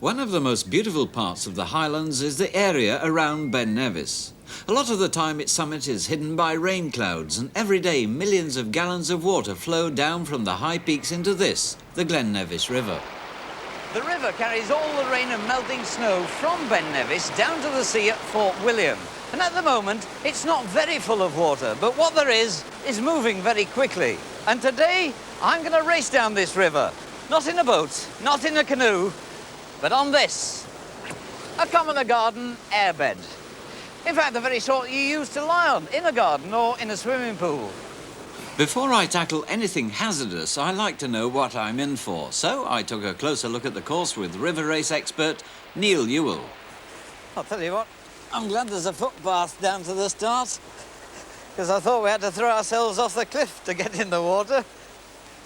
One of the most beautiful parts of the Highlands is the area around Ben Nevis. A lot of the time its summit is hidden by rain clouds, and every day millions of gallons of water flow down from the high peaks into this, the Glen Nevis River. The river carries all the rain and melting snow from Ben Nevis down to the sea at Fort William. And at the moment, it's not very full of water, but what there is moving very quickly. And today, I'm going to race down this river. Not in a boat, not in a canoe, but on this, a commoner garden airbed. In fact, the very sort you use to lie on in a garden or in a swimming pool. Before I tackle anything hazardous, I like to know what I'm in for. So I took a closer look at the course with river race expert Neil Ewell. I'll tell you what, I'm glad there's a footpath down to the start, because I thought we had to throw ourselves off the cliff to get in the water.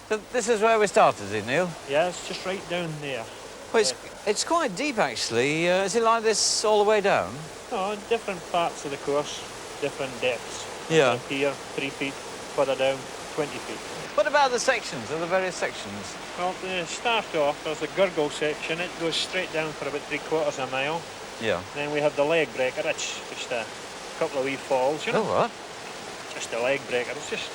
But this is where we started, is it, Neil? Yeah, it's just right down there. Well, it's quite deep, actually. Is it like this all the way down? No, different parts of the course, different depths. Yeah. So here, 3 feet, further down, 20 feet. What about the sections, of the various sections? Well, to start off, there's the gurgle section. It goes straight down for about 3/4 of a mile. Yeah. Then we have the leg breaker. It's just a couple of wee falls, you know. Oh, what? Just a leg breaker. It's just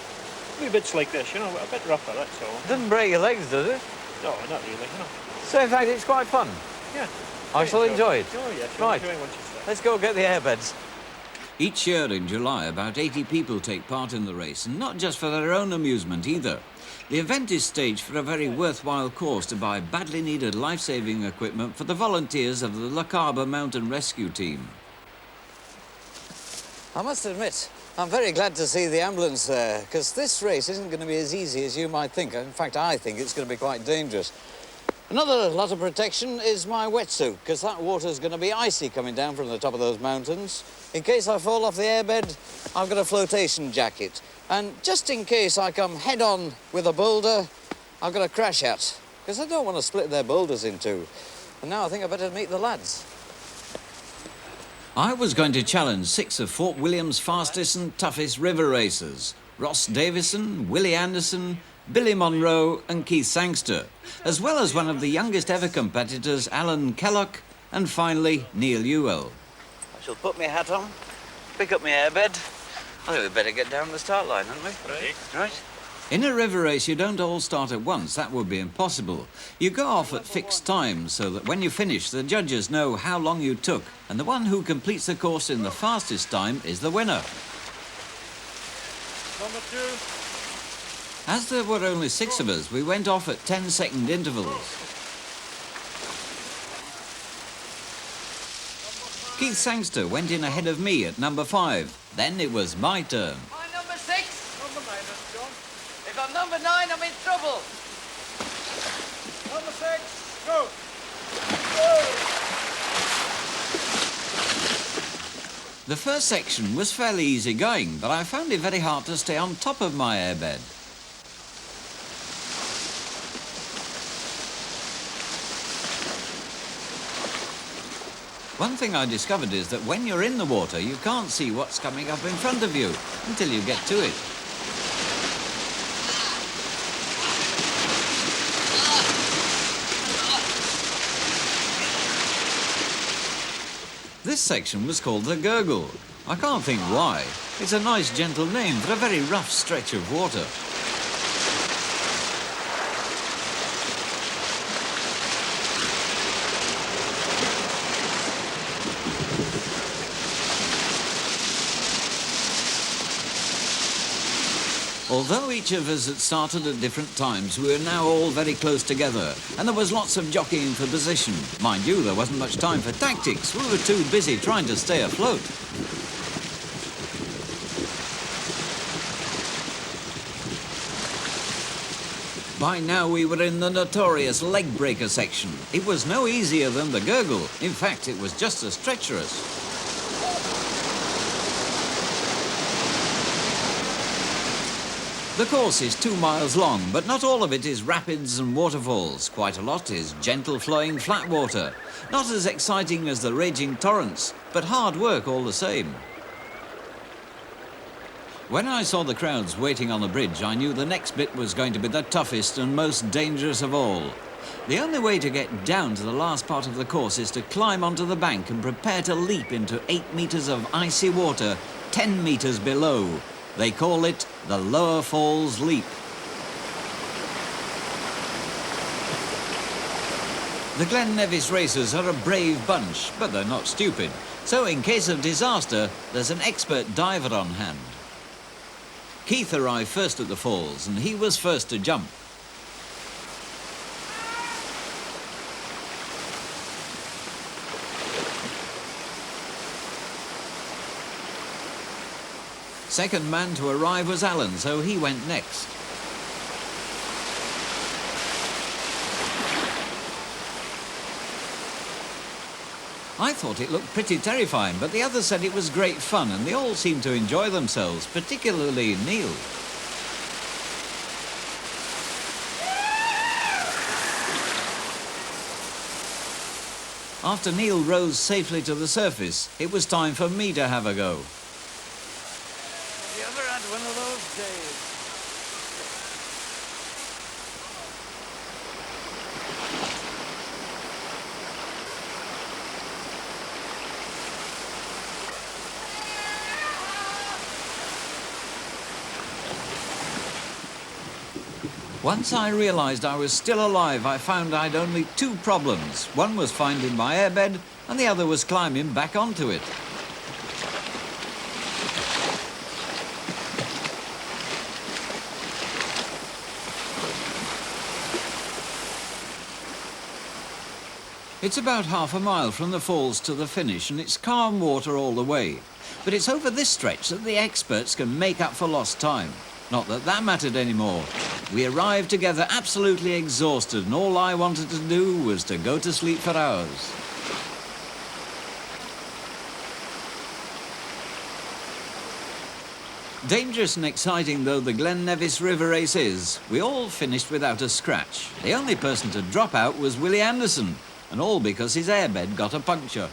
wee bits like this, you know, a bit rougher, that's all. Doesn't break your legs, does it? No, not really, you know. So, in fact, it's quite fun. Yeah. I shall enjoy it. Oh, yes, Right. enjoy once you start. Let's go get the airbeds. Each year in July, about 80 people take part in the race, and not just for their own amusement either. The event is staged for a very worthwhile cause to buy badly needed life-saving equipment for the volunteers of the Lochaber Mountain Rescue Team. I must admit, I'm very glad to see the ambulance there, because this race isn't going to be as easy as you might think. In fact, I think it's going to be quite dangerous. Another lot of protection is my wetsuit, because that water's going to be icy coming down from the top of those mountains. In case I fall off the airbed, I've got a flotation jacket. And just in case I come head-on with a boulder, I've got a crash hat, because I don't want to split their boulders in two. And now I think I better meet the lads. I was going to challenge 6 of Fort William's fastest and toughest river racers: Ross Davison, Willie Anderson, Billy Monroe and Keith Sangster, as well as one of the youngest ever competitors, Alan Kellock, and finally Neil Ewell. I shall put my hat on, pick up my airbed. I think we'd better get down the start line, hadn't we? Right. In a river race, you don't all start at once. That would be impossible. You go off at fixed times so that when you finish, the judges know how long you took, and the one who completes the course in the fastest time is the winner. Number 2. As there were only 6 of us, we went off at 10-second intervals. Keith Sangster went in ahead of me at number 5. Then it was my turn. My number 6. Number 9, John. If I'm number 9, I'm in trouble. Number 6, go. The first section was fairly easy going, but I found it very hard to stay on top of my airbed. One thing I discovered is that when you're in the water, you can't see what's coming up in front of you until you get to it. This section was called the Gurgle. I can't think why. It's a nice, gentle name for a very rough stretch of water. Although each of us had started at different times, we were now all very close together, and there was lots of jockeying for position. Mind you, there wasn't much time for tactics. We were too busy trying to stay afloat. By now we were in the notorious leg breaker section. It was no easier than the Gurgle. In fact, it was just as treacherous. The course is 2 miles long, but not all of it is rapids and waterfalls. Quite a lot is gentle flowing flat water. Not as exciting as the raging torrents, but hard work all the same. When I saw the crowds waiting on the bridge, I knew the next bit was going to be the toughest and most dangerous of all. The only way to get down to the last part of the course is to climb onto the bank and prepare to leap into 8 metres of icy water 10 metres below. They call it the Lower Falls Leap. The Glen Nevis racers are a brave bunch, but they're not stupid. So in case of disaster, there's an expert diver on hand. Keith arrived first at the falls, and he was first to jump. Second man to arrive was Alan, so he went next. I thought it looked pretty terrifying, but the others said it was great fun, and they all seemed to enjoy themselves, particularly Neil. After Neil rose safely to the surface, it was time for me to have a go. Have you ever had one of those days? Once I realised I was still alive, I found I'd only 2 problems. One was finding my airbed, and the other was climbing back onto it. It's about half a mile from the falls to the finish, and it's calm water all the way. But it's over this stretch that the experts can make up for lost time. Not that that mattered anymore. We arrived together absolutely exhausted, and all I wanted to do was to go to sleep for hours. Dangerous and exciting though the Glen Nevis River Race is, we all finished without a scratch. The only person to drop out was Willie Anderson, and all because his airbed got a puncture.